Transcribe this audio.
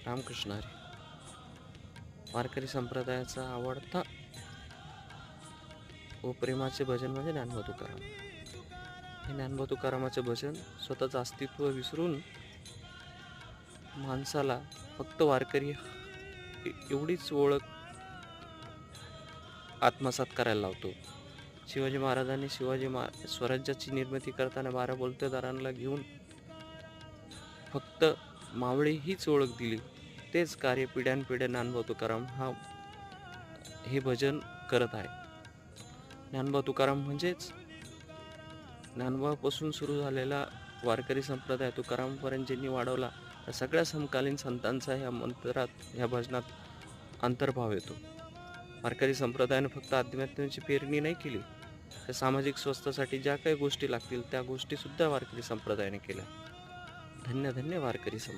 रामकृष्ण हरी. वारकरी संप्रदायाचा आवडता व प्रेमाचे भजन म्हणजे ज्ञानोबा तुकाराम. हे ज्ञानोबा तुकारामाचे भजन स्वतःचं अस्तित्व विसरून माणसाला फक्त वारकरी एवढीच ओळख आत्मसात करायला लावतो. शिवाजी महाराजांनी स्वराज्याची निर्मिती करताना 12 बलुतेदारांना घेऊन फक्त मावळे हीच ओळख दिली. तेच कार्य पिढ्यानपिढ्या ज्ञानोबा तुकाराम हे भजन करत आहे. ज्ञानोबा तुकाराम म्हणजेच ज्ञानोबापासून सुरू झालेला वारकरी संप्रदाय तुकारामपर्यंत ज्यांनी वाढवला, त्या सगळ्या समकालीन संतांचा ह्या मंत्रात, ह्या भजनात अंतर्भाव येतो. वारकरी संप्रदायाने फक्त अध्यात्माची पेरणी नाही केली, तर सामाजिक स्वास्थ्यासाठी ज्या काही गोष्टी लागतील त्या गोष्टीसुद्धा वारकरी संप्रदायाने केल्या. धन्य धन्य वारकरी संप्रदाय.